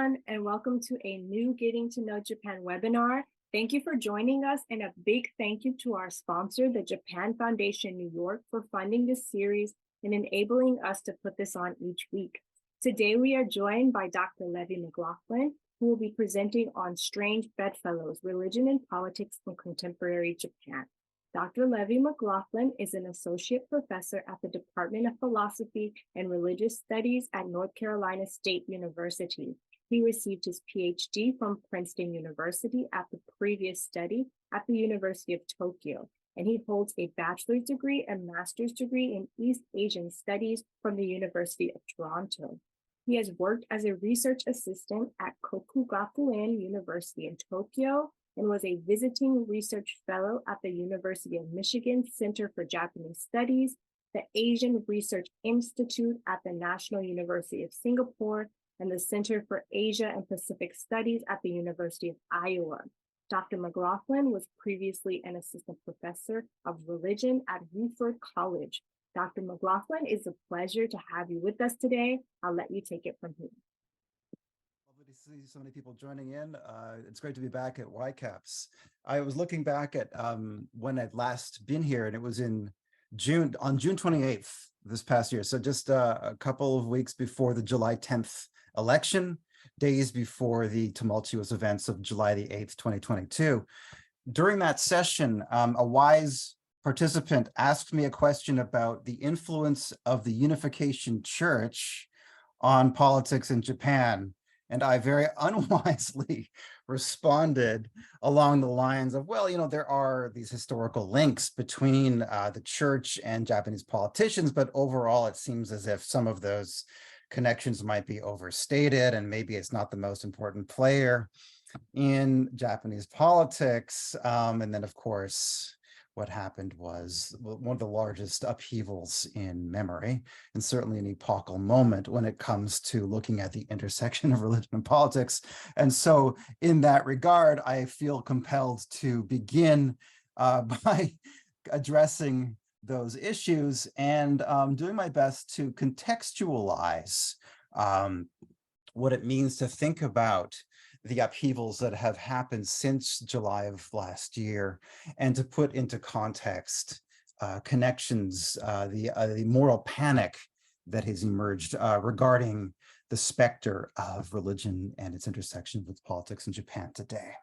everyone, and welcome to a new Getting to Know Japan webinar. Thank you for joining us, and a big thank you to our sponsor, the Japan Foundation New York, for funding this series and enabling us to put this on each week. Today, we are joined by Dr. Levi McLaughlin, who will be presenting on Strange Bedfellows, Religion and Politics in Contemporary Japan. Dr. Levi McLaughlin is an associate professor at the Department of Philosophy and Religious Studies at North Carolina State University. He received his PhD from Princeton University at the previous study at the University of Tokyo, and he holds a bachelor's degree and master's degree in East Asian Studies from the University of Toronto. He has worked as a research assistant at Kokugakuen University in Tokyo, and was a visiting research fellow at the University of Michigan Center for Japanese Studies, the Asian Research Institute at the National University of Singapore, and the Center for Asia and Pacific Studies at the University of Iowa. Dr. McLaughlin was previously an assistant professor of religion at Wofford College. Dr. McLaughlin, it's a pleasure to have you with us today. I'll let you take it from here. See so many people joining in. It's great to be back at YCAPS. I was looking back at when I'd last been here, and it was in June, on June 28th this past year. So just a couple of weeks before the July 10th election, days before the tumultuous events of July the 8th, 2022. During that session, a wise participant asked me a question about the influence of the Unification Church on politics in Japan. And I very unwisely responded along the lines of, well, you know, there are these historical links between the church and Japanese politicians, but overall, it seems as if some of those connections might be overstated, and maybe it's not the most important player in Japanese politics. And then, of course, what happened was one of the largest upheavals in memory, and certainly an epochal moment when it comes to looking at the intersection of religion and politics. And so in that regard, I feel compelled to begin by addressing those issues and doing my best to contextualize what it means to think about the upheavals that have happened since July of last year, and to put into context connections, the moral panic that has emerged regarding the specter of religion and its intersection with politics in Japan today.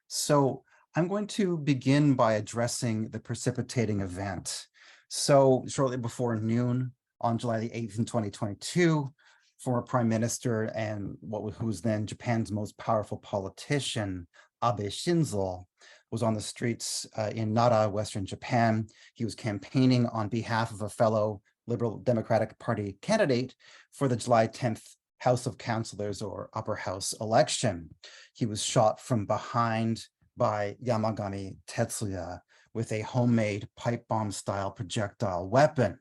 So I'm going to begin by addressing the precipitating event. So shortly before noon on July the 8th in 2022, former prime minister and who was then Japan's most powerful politician, Abe Shinzo, was on the streets in Nara, Western Japan. He was campaigning on behalf of a fellow Liberal Democratic Party candidate for the July 10th House of Councilors or Upper House election. He was shot from behind by Yamagami Tetsuya with a homemade pipe bomb style projectile weapon.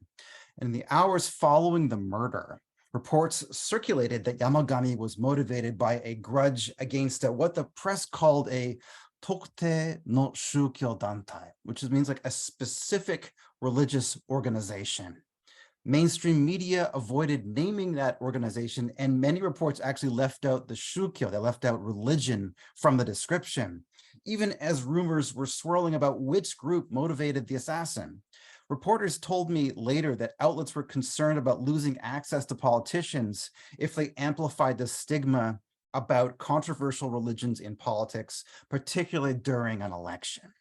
In the hours following the murder, reports circulated that Yamagami was motivated by a grudge against what the press called a Tokute no Shukyo Dantai, which means like a specific religious organization. Mainstream media avoided naming that organization, and many reports actually left out the Shukyo, they left out religion from the description, even as rumors were swirling about which group motivated the assassin. Reporters told me later that outlets were concerned about losing access to politicians if they amplified the stigma about controversial religions in politics, particularly during an election.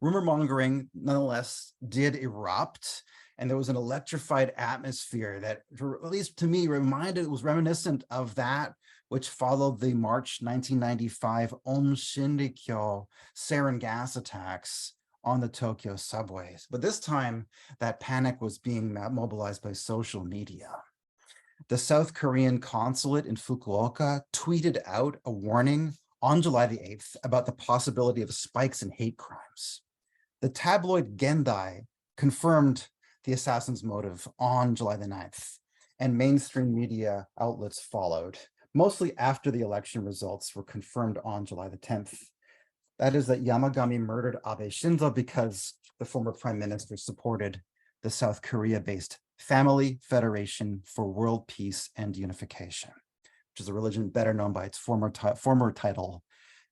Rumor mongering, nonetheless, did erupt, and there was an electrified atmosphere that, at least to me, was reminiscent of that which followed the March 1995 Om Shinrikyo sarin gas attacks on the Tokyo subways. But this time, that panic was being mobilized by social media. The South Korean consulate in Fukuoka tweeted out a warning on July the 8th about the possibility of spikes in hate crimes. The tabloid Gendai confirmed the assassin's motive on July the 9th, and mainstream media outlets followed, mostly after the election results were confirmed on July the 10th. That is that Yamagami murdered Abe Shinzo because the former prime minister supported the South Korea-based Family Federation for World Peace and Unification. which is a religion better known by its former title,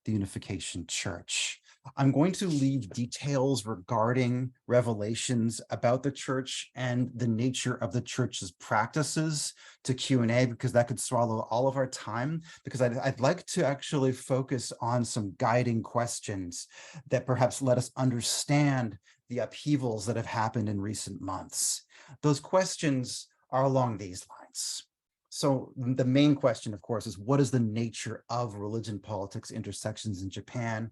the Unification Church. I'm going to leave details regarding revelations about the church and the nature of the church's practices to Q&A, because that could swallow all of our time, because I'd like to actually focus on some guiding questions that perhaps let us understand the upheavals that have happened in recent months. Those questions are along these lines. So the main question, of course, is what is the nature of religion, politics, intersections in Japan?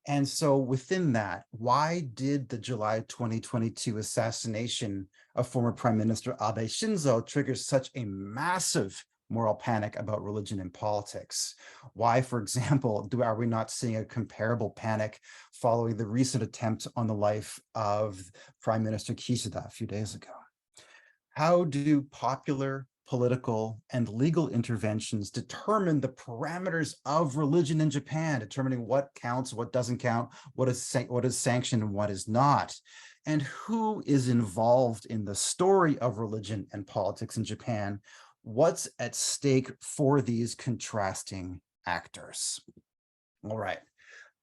And so within that, why did the July 2022 assassination of former Prime Minister Abe Shinzo trigger such a massive moral panic about religion and politics? Why, for example, are we not seeing a comparable panic following the recent attempt on the life of Prime Minister Kishida a few days ago? How do popular, political, and legal interventions determine the parameters of religion in Japan, determining what counts, what doesn't count, what is sanctioned and what is not? And who is involved in the story of religion and politics in Japan? What's at stake for these contrasting actors? All right.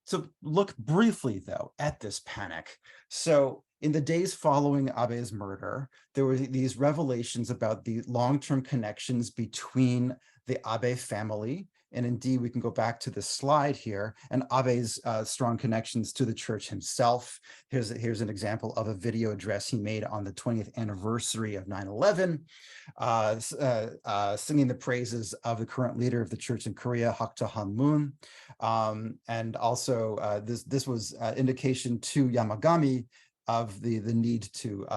So look briefly, though, at this panic. So in the days following Abe's murder, there were these revelations about the long-term connections between the Abe family. And indeed, we can go back to the slide here, and Abe's strong connections to the church himself. Here's an example of a video address he made on the 20th anniversary of 9/11, singing the praises of the current leader of the church in Korea, Hakta Han-moon. And also, this was indication to Yamagami of the need to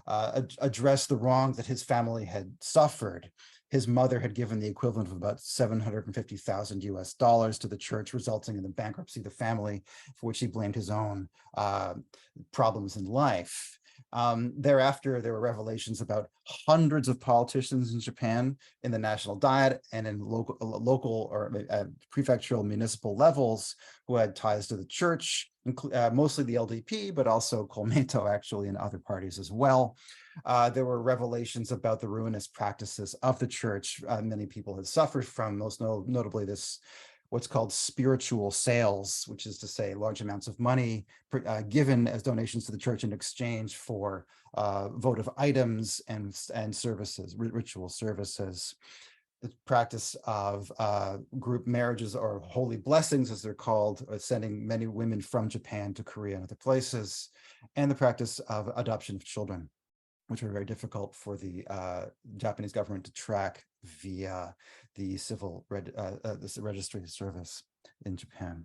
address the wrongs that his family had suffered. His mother had given the equivalent of about $750,000 US to the church, resulting in the bankruptcy of the family, for which he blamed his own problems in life. Thereafter, there were revelations about hundreds of politicians in Japan in the national diet and in local or prefectural municipal levels who had ties to the church, mostly the LDP, but also Komeito actually and other parties as well. There were revelations about the ruinous practices of the church. Many people had suffered from, most notably this what's called spiritual sales, which is to say large amounts of money given as donations to the church in exchange for votive items and services, ritual services. The practice of group marriages or holy blessings, as they're called, sending many women from Japan to Korea and other places, and the practice of adoption of children, which were very difficult for the Japanese government to track via the civil registry service in Japan.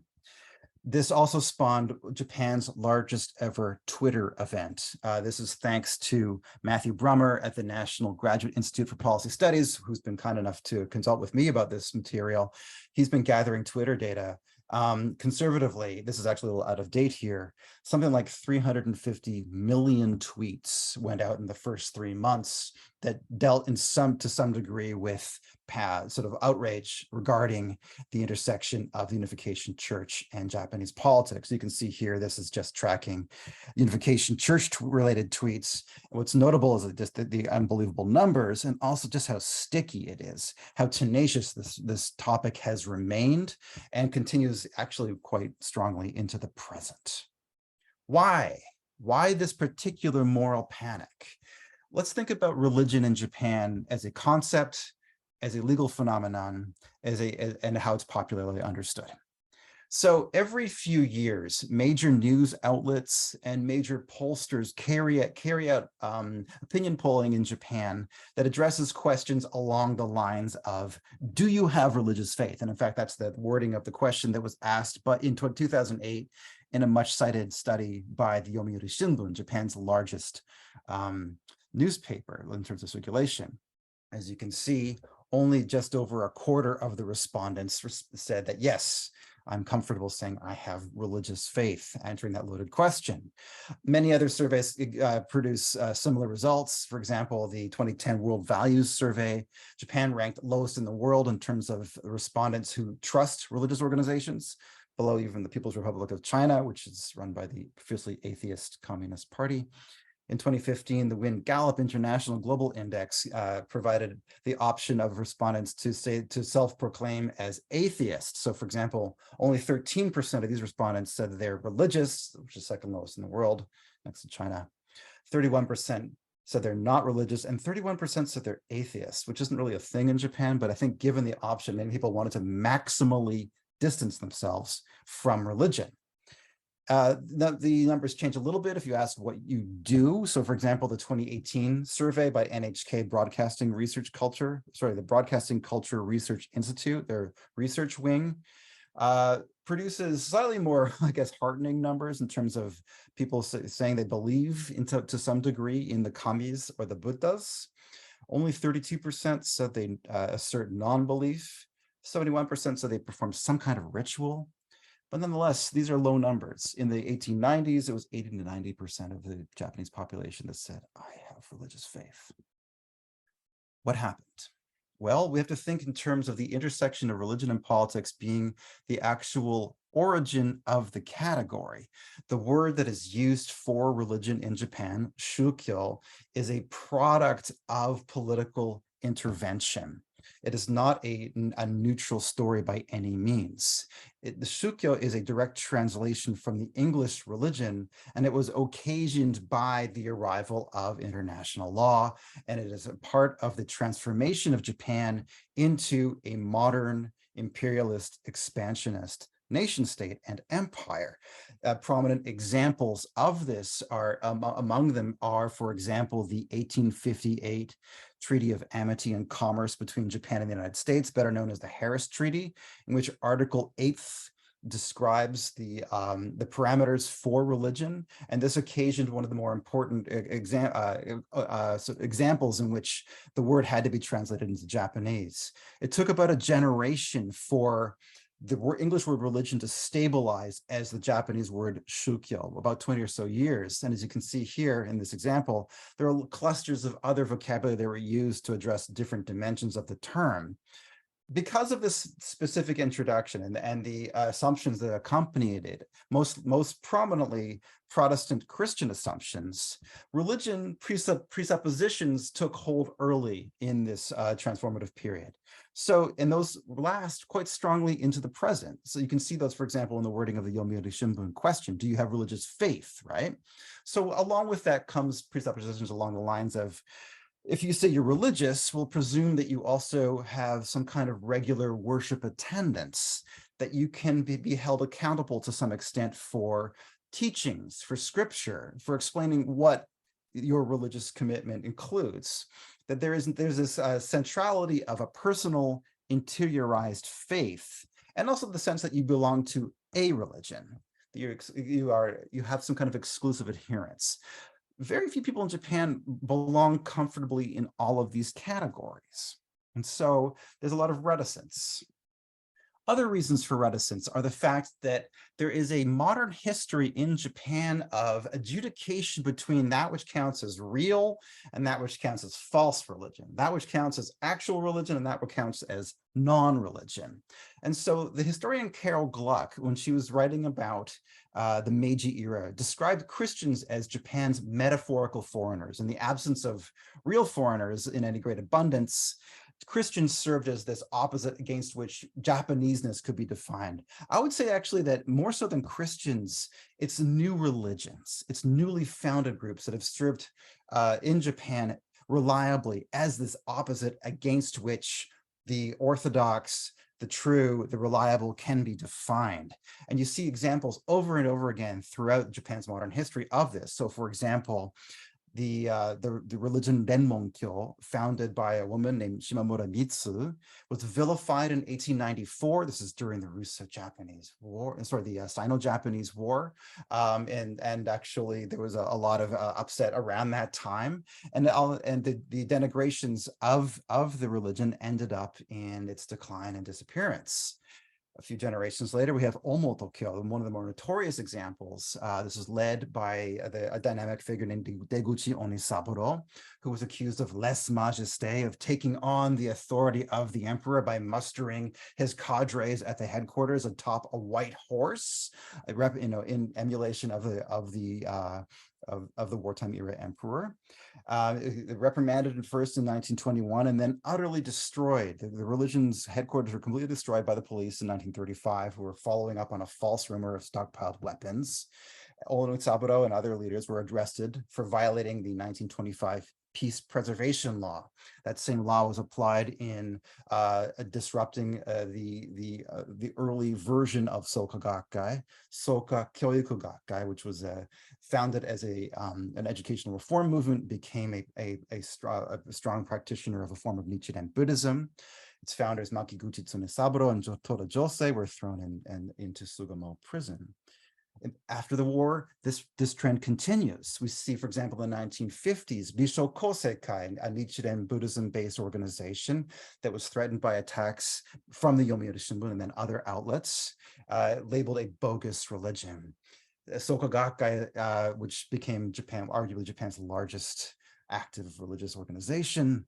This also spawned Japan's largest ever Twitter event. This is thanks to Matthew Brummer at the National Graduate Institute for Policy Studies, who's been kind enough to consult with me about this material. He's been gathering Twitter data. Conservatively, this is actually a little out of date here, something like 350 million tweets went out in the first 3 months that dealt to some degree with sort of outrage regarding the intersection of the Unification Church and Japanese politics. You can see here, this is just tracking Unification Church related tweets. What's notable is just the unbelievable numbers, and also just how sticky it is, how tenacious this topic has remained and continues actually quite strongly into the present. Why? Why this particular moral panic? Let's think about religion in Japan as a concept, as a legal phenomenon, and how it's popularly understood. So every few years, major news outlets and major pollsters carry out opinion polling in Japan that addresses questions along the lines of, do you have religious faith? And in fact, that's the wording of the question that was asked, but in 2008, in a much cited study by the Yomiuri Shimbun, Japan's largest newspaper in terms of circulation. As you can see, only just over a quarter of the respondents said that, yes, I'm comfortable saying I have religious faith, answering that loaded question. Many other surveys produce similar results. For example, the 2010 World Values Survey, Japan ranked lowest in the world in terms of respondents who trust religious organizations, below even the People's Republic of China, which is run by the fiercely atheist Communist Party. In 2015, the Wynne-Gallup International Global Index provided the option of respondents to self-proclaim as atheists. So for example, only 13% of these respondents said that they're religious, which is second lowest in the world, next to China. 31% said they're not religious, and 31% said they're atheists, which isn't really a thing in Japan, but I think given the option, many people wanted to maximally distance themselves from religion. The numbers change a little bit if you ask what you do. So for example, the 2018 survey by NHK the Broadcasting Culture Research Institute, their research wing, produces slightly more, I guess, heartening numbers in terms of people saying they believe to some degree in the kamis or the Buddhas. Only 32% said they assert non-belief. 71% said they perform some kind of ritual. But nonetheless, these are low numbers. In the 1890s, it was 80 to 90% of the Japanese population that said, I have religious faith. What happened? Well, we have to think in terms of the intersection of religion and politics being the actual origin of the category. The word that is used for religion in Japan, shukyo, is a product of political intervention. It is not a neutral story by any means. The shukyo is a direct translation from the English religion, and it was occasioned by the arrival of international law, and it is a part of the transformation of Japan into a modern imperialist expansionist nation state and empire. Prominent examples of this are, among them are, for example, the 1858 Treaty of Amity and Commerce between Japan and the United States, better known as the Harris Treaty, in which Article 8 describes the parameters for religion, and this occasioned one of the more important examples in which the word had to be translated into Japanese. It took about a generation for the English word religion to stabilize as the Japanese word shukyo, about 20 or so years. And as you can see here in this example, there are clusters of other vocabulary that were used to address different dimensions of the term. Because of this specific introduction and the assumptions that accompanied it, most prominently Protestant Christian assumptions, religion presuppositions took hold early in this transformative period. So, and those last quite strongly into the present. So you can see those, for example, in the wording of the Yomiuri Shimbun question, do you have religious faith, right? So along with that comes presuppositions along the lines of, if you say you're religious, we'll presume that you also have some kind of regular worship attendance, that you can be held accountable to some extent for teachings, for scripture, for explaining what your religious commitment includes, that there's this centrality of a personal interiorized faith, and also the sense that you belong to a religion, that you have some kind of exclusive adherence. Very few people in Japan belong comfortably in all of these categories. And so there's a lot of reticence. Other reasons for reticence are the fact that there is a modern history in Japan of adjudication between that which counts as real and that which counts as false religion, that which counts as actual religion and that which counts as non-religion. And so the historian Carol Gluck, when she was writing about the Meiji era, described Christians as Japan's metaphorical foreigners. In the absence of real foreigners in any great abundance, Christians served as this opposite against which Japaneseness could be defined. I would say actually that more so than Christians, it's new religions, it's newly founded groups that have served in Japan reliably as this opposite against which the orthodox, the true, the reliable can be defined. And you see examples over and over again throughout Japan's modern history of this. So for example, the religion Renmonkyo, founded by a woman named Shimamura Mitsu, was vilified in 1894. This is during the Russo-Japanese War, the Sino-Japanese War, and actually there was a lot of upset around that time, and the denigrations of the religion ended up in its decline and disappearance. A few generations later, we have Omotokyo, one of the more notorious examples. This is led by a dynamic figure named Deguchi Onisaburo, who was accused of lèse-majesté, of taking on the authority of the emperor by mustering his cadres at the headquarters atop a white horse, in emulation of the of the wartime era emperor. Reprimanded first in 1921 and then utterly destroyed. The religion's headquarters were completely destroyed by the police in 1935, who were following up on a false rumor of stockpiled weapons. Olono Saburo and other leaders were arrested for violating the 1925 peace preservation law. That same law was applied in disrupting the early version of Soka Gakkai, Soka Kyoiku Gakkai, which was founded as an educational reform movement, became a strong practitioner of a form of Nichiren Buddhism. Its founders, Makiguchi Tsunesaburo and Toda Jose, were thrown into Sugamo prison. After the war, this trend continues. We see, for example, in the 1950s, Bisho Kosekai, a Nichiren Buddhism-based organization that was threatened by attacks from the Yomiuri Shimbun and then other outlets, labeled a bogus religion. Soka Gakkai, which became arguably Japan's largest active religious organization,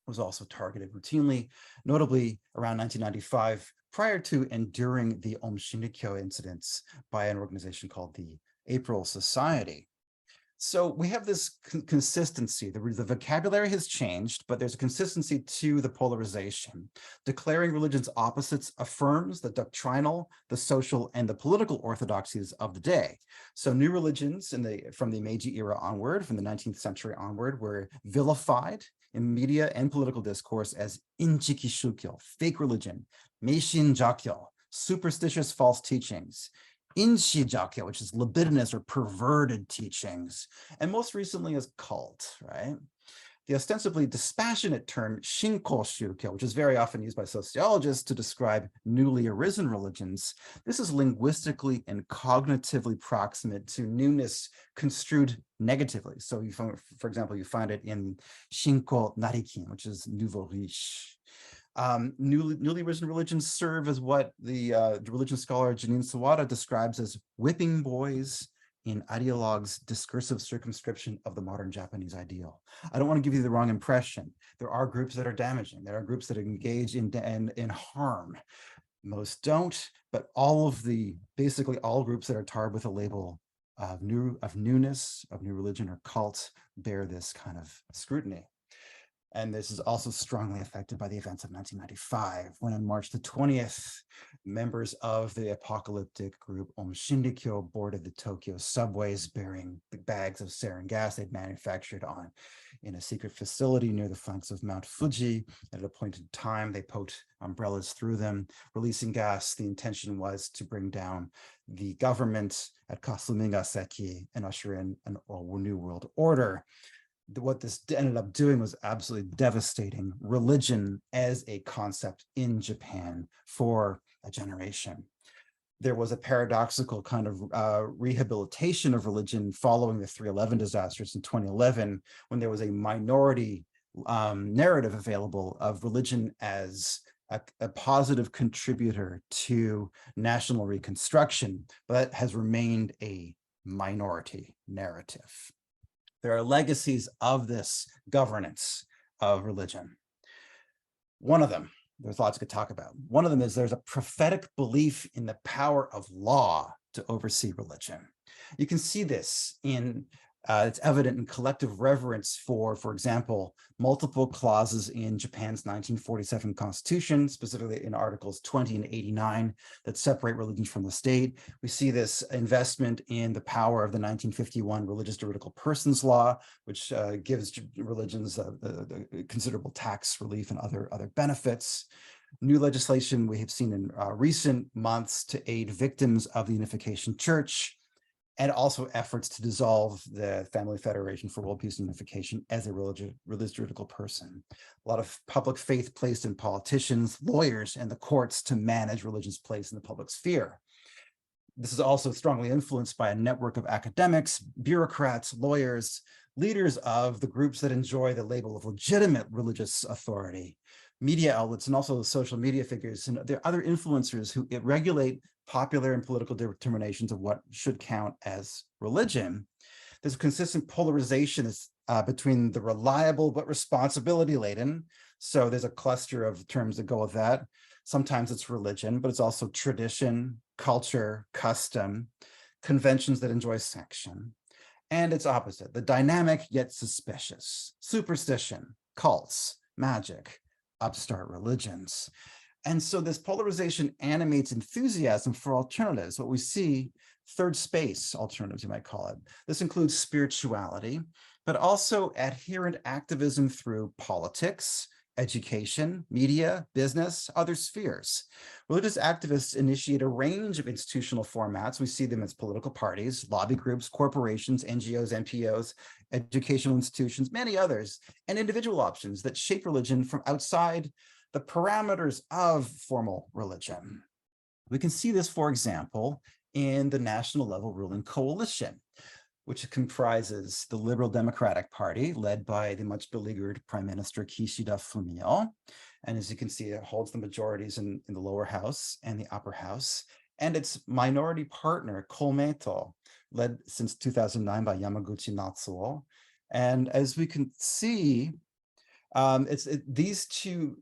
was also targeted routinely, notably around 1995, prior to and during the Om Shinrikyo incidents by an organization called the April Society. So we have this consistency. The vocabulary has changed, but there's a consistency to the polarization. Declaring religion's opposites affirms the doctrinal, the social, and the political orthodoxies of the day. So new religions from the Meiji era onward, from the 19th century onward, were vilified in media and political discourse as inchiki shukyo, fake religion, meishin jakyo, superstitious false teachings, inshi jakyo, which is libidinous or perverted teachings, and most recently as cult, right? The ostensibly dispassionate term shinko shukyo, which is very often used by sociologists to describe newly arisen religions, this is linguistically and cognitively proximate to newness construed negatively. So you find, for example, you find it in shinko narikin, which is nouveau riche. Newly arisen religions serve as what the religion scholar Janine Sawada describes as whipping boys in ideologues' discursive circumscription of the modern Japanese ideal. I don't want to give you the wrong impression. There are groups that are damaging. There are groups that engage in harm. Most don't, but basically all groups that are tarred with a label of newness, of new religion or cult, bear this kind of scrutiny. And this is also strongly affected by the events of 1995, when on March the 20th, members of the apocalyptic group Om Shinrikyo boarded the Tokyo subways bearing the bags of sarin gas they'd manufactured in a secret facility near the flanks of Mount Fuji. At an appointed time, they poked umbrellas through them, releasing gas. The intention was to bring down the government at Kasumigaseki and usher in a new world order. What this ended up doing was absolutely devastating religion as a concept in Japan for a generation. There was a paradoxical kind of rehabilitation of religion following the 3/11 disasters in 2011, when there was a minority narrative available of religion as a positive contributor to national reconstruction, but has remained a minority narrative. There are legacies of this governance of religion. One of them, there's lots we could talk about. One of them is there's a prophetic belief in the power of law to oversee religion. You can see this it's evident in collective reverence for example, multiple clauses in Japan's 1947 constitution, specifically in articles 20 and 89 that separate religion from the state. We see this investment in the power of the 1951 Religious Juridical Persons Law, which gives religions considerable tax relief and other benefits. New legislation we have seen in recent months to aid victims of the Unification Church, and also efforts to dissolve the Family Federation for World Peace and Unification as a religious juridical person. A lot of public faith placed in politicians, lawyers, and the courts to manage religion's place in the public sphere. This is also strongly influenced by a network of academics, bureaucrats, lawyers, leaders of the groups that enjoy the label of legitimate religious authority, media outlets, and also social media figures. And there are other influencers who regulate popular and political determinations of what should count as religion. There's a consistent polarization between the reliable but responsibility laden. So there's a cluster of terms that go with that. Sometimes it's religion, but it's also tradition, culture, custom, conventions that enjoy sanction. and its opposite, the dynamic yet suspicious, superstition, cults, magic, upstart religions. And so this polarization animates enthusiasm for alternatives, what we see third space alternatives, you might call it. This includes spirituality, but also adherent activism through politics, education, media, business, other spheres. Religious activists initiate a range of institutional formats. We see them as political parties, lobby groups, corporations, NGOs, NPOs, educational institutions, many others, and individual options that shape religion from outside the parameters of formal religion. We can see this, for example, in the national level ruling coalition, which comprises the Liberal Democratic Party, led by the much beleaguered Prime Minister Kishida Fumio. And as you can see, it holds the majorities in the lower house and the upper house. And its minority partner, Komeito, led since 2009 by Yamaguchi Natsuo. And as we can see, these two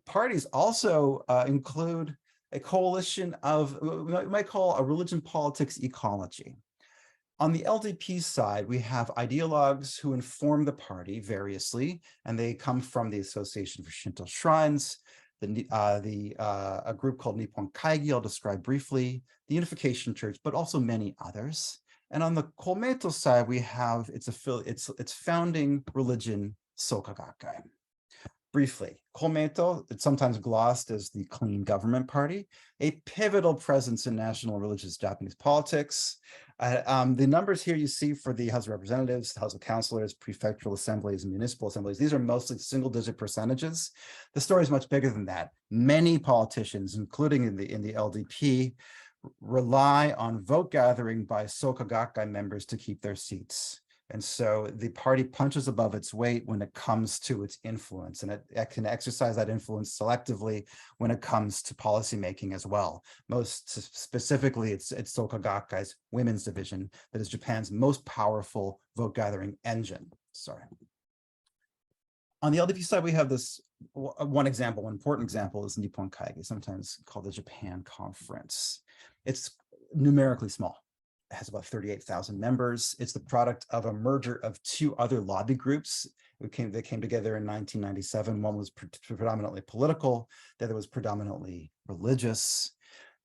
parties also include a coalition of what we might call a religion politics ecology. On the LDP side, we have ideologues who inform the party variously, and they come from the Association for Shinto Shrines, a group called Nippon Kaigi, I'll describe briefly, the Unification Church, but also many others. And on the Komeito side, we have its founding religion, Soka Gakkai. Briefly, Komeito, it's sometimes glossed as the Clean Government Party, a pivotal presence in national religious Japanese politics. The numbers here you see for the House of Representatives, the House of Councilors, prefectural assemblies, and municipal assemblies, these are mostly single-digit percentages. The story is much bigger than that. Many politicians, including in the LDP, rely on vote gathering by Soka Gakkai members to keep their seats. And so the party punches above its weight when it comes to its influence, and it can exercise that influence selectively when it comes to policymaking as well. Most specifically, it's Soka Gakkai's women's division that is Japan's most powerful vote gathering engine. Sorry. On the LDP side, we have this one important example is Nippon Kaigi, sometimes called the Japan Conference. It's numerically small. It has about 38,000 members. It's the product of a merger of two other lobby groups. They came together in 1997. One was predominantly political, the other was predominantly religious.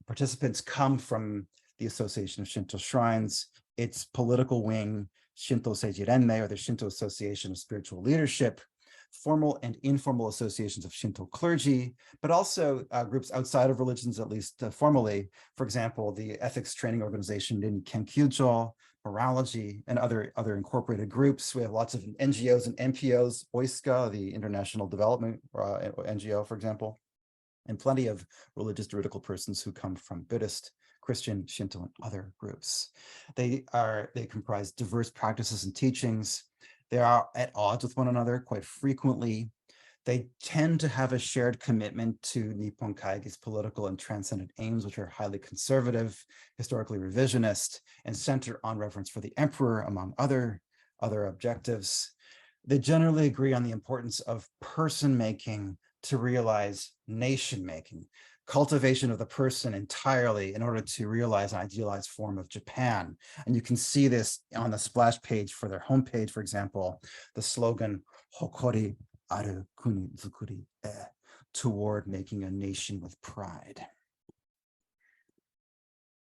Participants come from the Association of Shinto Shrines, its political wing, Shinto Seiji Renmei, or the Shinto Association of Spiritual Leadership, formal and informal associations of Shinto clergy, but also groups outside of religions, at least formally. For example, the ethics training organization Rin Kenkyujo, Moralogy, and other incorporated groups. We have lots of NGOs and NPOs, OISCA, the International Development NGO, for example, and plenty of religious juridical persons who come from Buddhist, Christian, Shinto, and other groups. They comprise diverse practices and teachings. They are at odds with one another quite frequently. They tend to have a shared commitment to Nippon Kaigi's political and transcendent aims, which are highly conservative, historically revisionist, and center on reverence for the emperor, among other objectives. They generally agree on the importance of person-making to realize nation-making, cultivation of the person entirely in order to realize an idealized form of Japan. And you can see this on the splash page for their homepage, for example, the slogan, Hokori aru kuni zukuri e, toward making a nation with pride.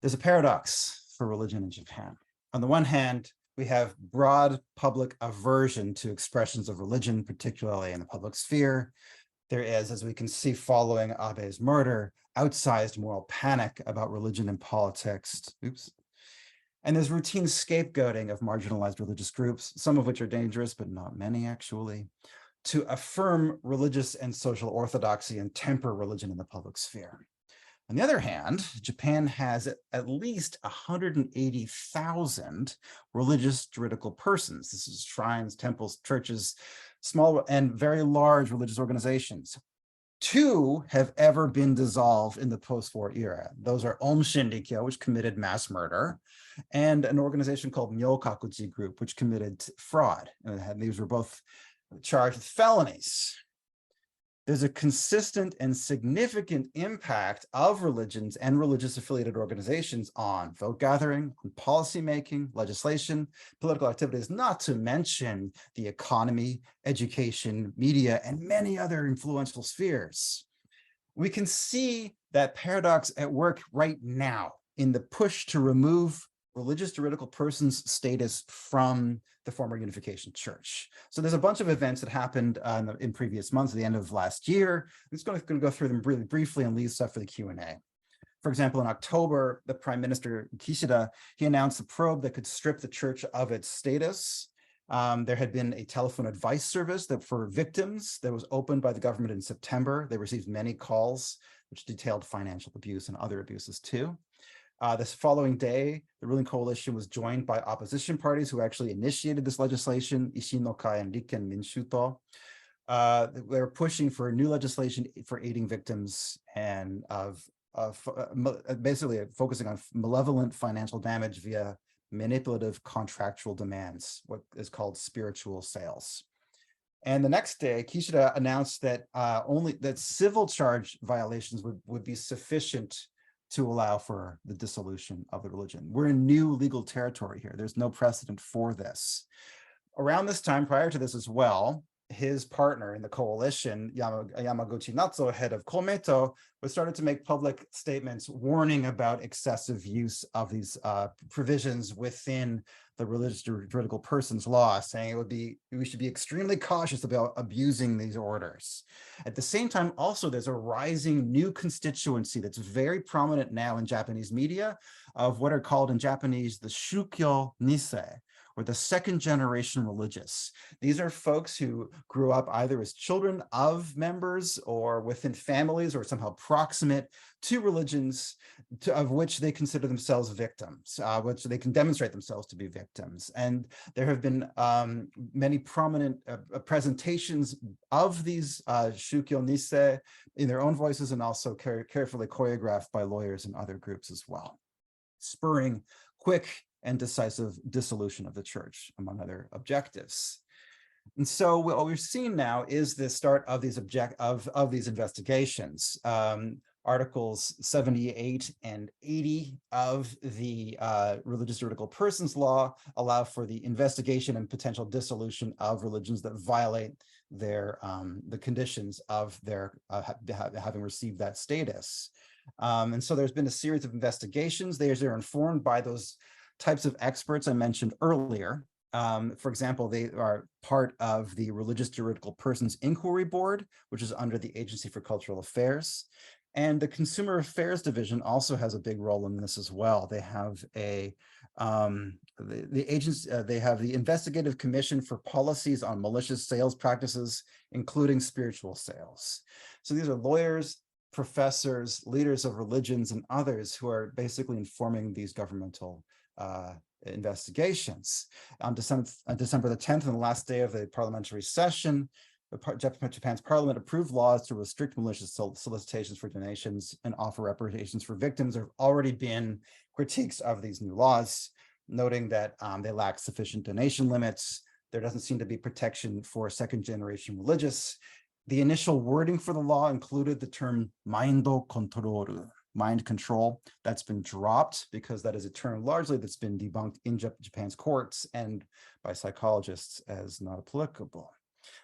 There's a paradox for religion in Japan. On the one hand, we have broad public aversion to expressions of religion, particularly in the public sphere. There is, as we can see following Abe's murder, outsized moral panic about religion and politics. Oops. And there's routine scapegoating of marginalized religious groups, some of which are dangerous, but not many actually, to affirm religious and social orthodoxy and temper religion in the public sphere. On the other hand, Japan has at least 180,000 religious juridical persons. This is shrines, temples, churches, small and very large religious organizations. 2 have ever been dissolved in the post-war era. Those are Om Shindikyo, which committed mass murder, and an organization called Myokakuji Group, which committed fraud. And these were both charged with felonies. there's a consistent and significant impact of religions and religious affiliated organizations on vote gathering, on policy making, legislation, political activities, not to mention the economy, education, media, and many other influential spheres. We can see that paradox at work right now in the push to remove religious juridical persons status from the former Unification Church. So there's a bunch of events that happened in previous months at the end of last year. I'm just going to go through them really briefly and leave stuff for the Q&A. For example, in October, the Prime Minister Kishida, he announced a probe that could strip the church of its status. There had been a telephone advice service that for victims that was opened by the government in September. They received many calls which detailed financial abuse and other abuses too. This following day, the ruling coalition was joined by opposition parties who actually initiated this legislation, Ishin no Kai and Rikken Minshuto. They were pushing for new legislation for aiding victims and basically focusing on malevolent financial damage via manipulative contractual demands, what is called spiritual sales. And the next day, Kishida announced that that civil charge violations would be sufficient to allow for the dissolution of the religion. We're in new legal territory here. There's no precedent for this. Around this time, prior to this as well, his partner in the coalition, Yamaguchi Natsuo, head of Komeito, was started to make public statements warning about excessive use of these provisions within the religious juridical persons law, saying we should be extremely cautious about abusing these orders. At the same time, also there's a rising new constituency that's very prominent now in Japanese media of what are called in Japanese the Shukyo Nisei, or the second generation religious. These are folks who grew up either as children of members or within families or somehow proximate to religions of which they consider themselves victims, which they can demonstrate themselves to be victims. And there have been many prominent presentations of these Shukyo Nisei in their own voices and also carefully choreographed by lawyers and other groups as well, spurring quick and decisive dissolution of the church, among other objectives. And so what we're seeing now is the start of these investigations. Articles 78 and 80 of the Religious Juridical Persons Law allow for the investigation and potential dissolution of religions that violate their the conditions of their having received that status. And so there's been a series of investigations. They're informed by those types of experts I mentioned earlier. For example, they are part of the Religious Juridical Persons Inquiry Board, which is under the Agency for Cultural Affairs. And the Consumer Affairs Division also has a big role in this as well. They have they have the Investigative Commission for Policies on Malicious Sales Practices, including spiritual sales. So these are lawyers, professors, leaders of religions, and others who are basically informing these governmental investigations. On December the 10th, on the last day of the parliamentary session, Japan's parliament approved laws to restrict malicious solicitations for donations and offer reparations for victims. There have already been critiques of these new laws, noting that they lack sufficient donation limits. There doesn't seem to be protection for second generation religious. The initial wording for the law included the term "maindo control," mind control. That's been dropped because that is a term largely that's been debunked in Japan's courts and by psychologists as not applicable.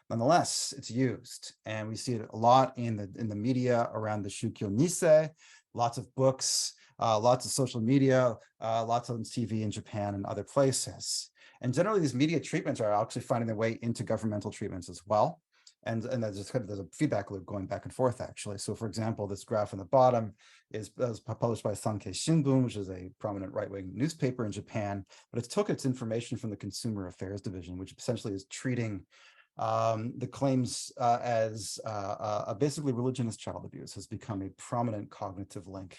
Nonetheless, it's used, and we see it a lot in the media around the Shukyo Nisei, lots of books, lots of social media, lots on TV in Japan and other places. And generally, these media treatments are actually finding their way into governmental treatments as well. And there's a feedback loop going back and forth, actually. So, for example, this graph on the bottom was published by Sankei Shimbun, which is a prominent right-wing newspaper in Japan, but it took its information from the Consumer Affairs Division, which essentially is treating the claims as basically religion as child abuse has become a prominent cognitive link,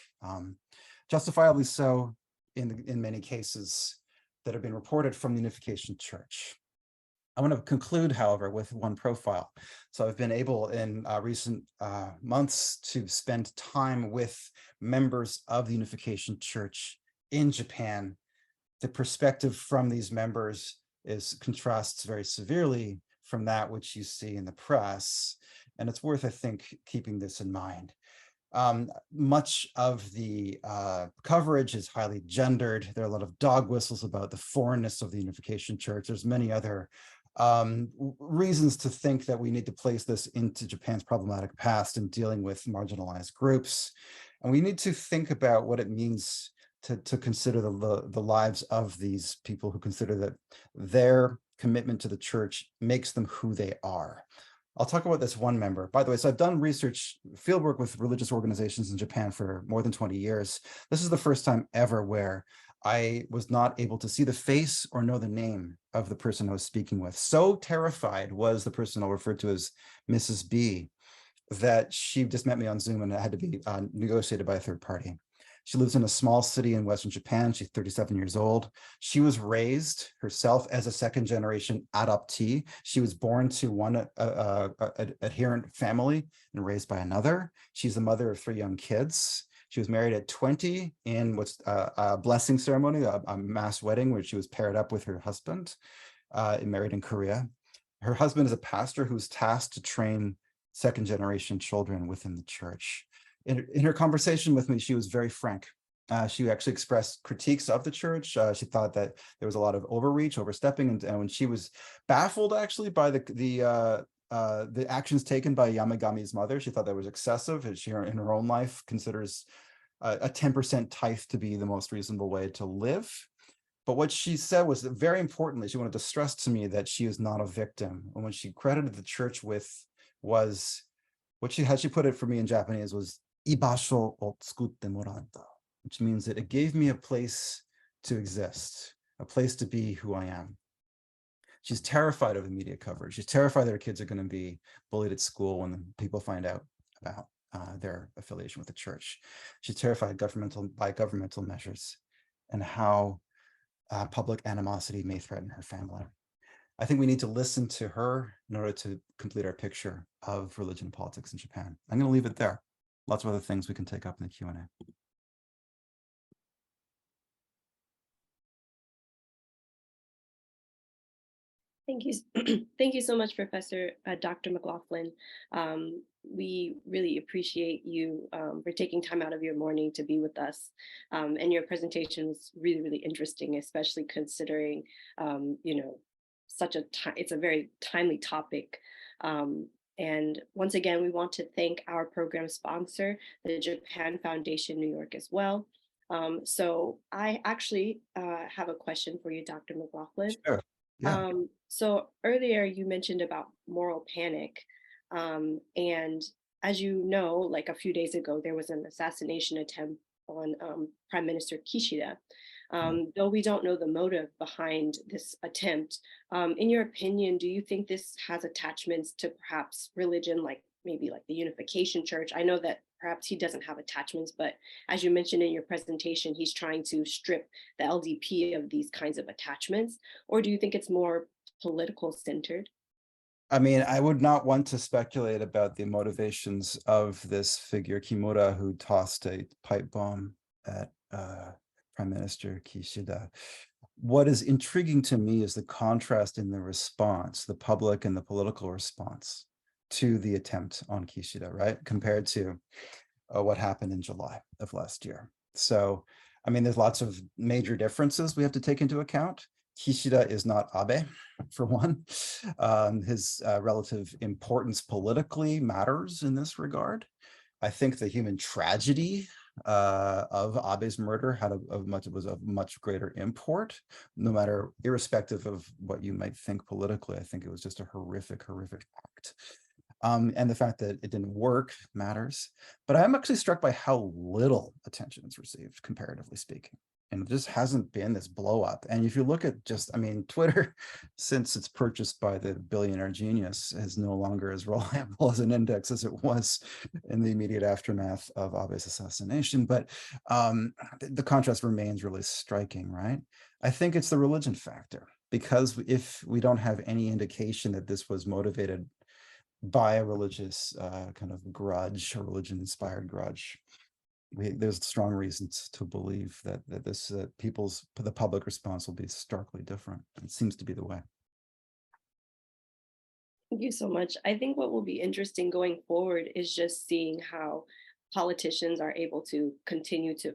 justifiably so in many cases that have been reported from the Unification Church. I want to conclude, however, with one profile. So I've been able in recent months to spend time with members of the Unification Church in Japan. The perspective from these members contrasts very severely from that which you see in the press. And it's worth, I think, keeping this in mind. Much of the coverage is highly gendered. There are a lot of dog whistles about the foreignness of the Unification Church. There's many other reasons to think that we need to place this into Japan's problematic past in dealing with marginalized groups. And we need to think about what it means to consider the lives of these people who consider that their commitment to the church makes them who they are. I'll talk about this one member. By the way, so I've done research, fieldwork with religious organizations in Japan for more than 20 years. This is the first time ever where I was not able to see the face or know the name of the person I was speaking with. So terrified was the person I'll refer to as Mrs. B that she just met me on Zoom and it had to be negotiated by a third party. She lives in a small city in Western Japan. She's 37 years old. She was raised herself as a second generation adoptee. She was born to one adherent family and raised by another. She's the mother of 3 young kids. She was married at 20 in what's a blessing ceremony, a mass wedding, where she was paired up with her husband, married in Korea. Her husband is a pastor who's tasked to train second generation children within the church. In her conversation with me, she was very frank. She actually expressed critiques of the church. She thought that there was a lot of overreach, overstepping, and when she was baffled actually by the actions taken by Yamagami's mother, she thought that was excessive. And she, in her own life, considers a 10% tithe to be the most reasonable way to live. But what she said was that, very importantly, she wanted to stress to me that she is not a victim. And what she credited the church with was, what she had, she put it for me in Japanese was ibasho o tsukutte moratta, which means that it gave me a place to exist, a place to be who I am. She's terrified of the media coverage. She's terrified that her kids are going to be bullied at school when people find out about their affiliation with the church. She's terrified by governmental measures and how public animosity may threaten her family. I think we need to listen to her in order to complete our picture of religion and politics in Japan. I'm going to leave it there. Lots of other things we can take up in the Q&A. Thank you. Thank you so much, Professor Dr. McLaughlin. We really appreciate you for taking time out of your morning to be with us. And your presentation was really, really interesting, especially considering, you know, it's a very timely topic. And once again, we want to thank our program sponsor, the Japan Foundation New York as well. So I actually have a question for you, Dr. McLaughlin. Sure. Yeah. So earlier you mentioned about moral panic. And as you know, like a few days ago, there was an assassination attempt on Prime Minister Kishida. Though we don't know the motive behind this attempt, in your opinion, do you think this has attachments to perhaps religion, like maybe like the Unification Church? I know that perhaps he doesn't have attachments, but as you mentioned in your presentation, he's trying to strip the LDP of these kinds of attachments. Or do you think it's more political centered? I mean, I would not want to speculate about the motivations of this figure, Kimura, who tossed a pipe bomb at Prime Minister Kishida. What is intriguing to me is the contrast in the response, the public and the political response to the attempt on Kishida, right? Compared to what happened in July of last year. So, I mean, there's lots of major differences we have to take into account. Kishida is not Abe, for one. His relative importance politically matters in this regard. I think the human tragedy of Abe's murder was of much greater import, no matter, irrespective of what you might think politically. I think it was just a horrific, horrific act. And the fact that it didn't work matters. But I'm actually struck by how little attention it's received, comparatively speaking. And it just hasn't been this blow up. And if you look at just, I mean, Twitter, since it's purchased by the billionaire genius, is no longer as reliable as an index as it was in the immediate aftermath of Abe's assassination. But the contrast remains really striking, right? I think it's the religion factor, because if we don't have any indication that this was motivated by a religious kind of grudge, or religion-inspired grudge, there's strong reasons to believe that the public response will be starkly different. It seems to be the way. Thank you so much. I think what will be interesting going forward is just seeing how politicians are able to continue to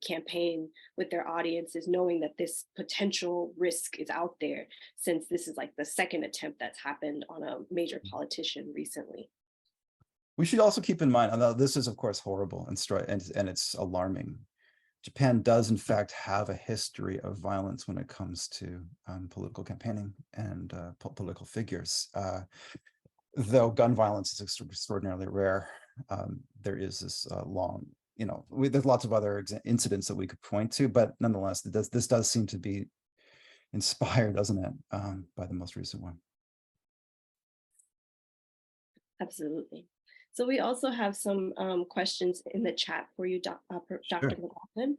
campaign with their audiences, knowing that this potential risk is out there, since this is like the second attempt that's happened on a major politician recently. We should also keep in mind, although this is of course horrible and it's alarming, Japan does in fact have a history of violence when it comes to political campaigning and political figures. Though gun violence is extraordinarily rare, there is this long, there's lots of other incidents that we could point to, but nonetheless, this does seem to be inspired, doesn't it, by the most recent one. Absolutely. So we also have some questions in the chat for you, Dr. Sure. McLaughlin.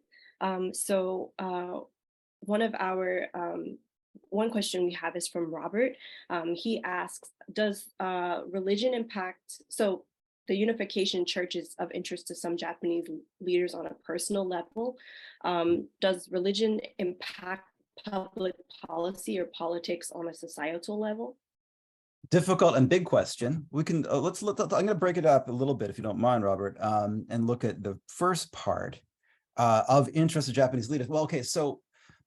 One of our one question we have is from Robert. He asks, does religion impact, so the unification church is of interest to some Japanese leaders on a personal level. Does religion impact public policy or politics on a societal level? Difficult and big question. We can let's look. I'm going to break it up a little bit, if you don't mind, Robert, and look at the first part of interest of Japanese leaders. Well, okay, so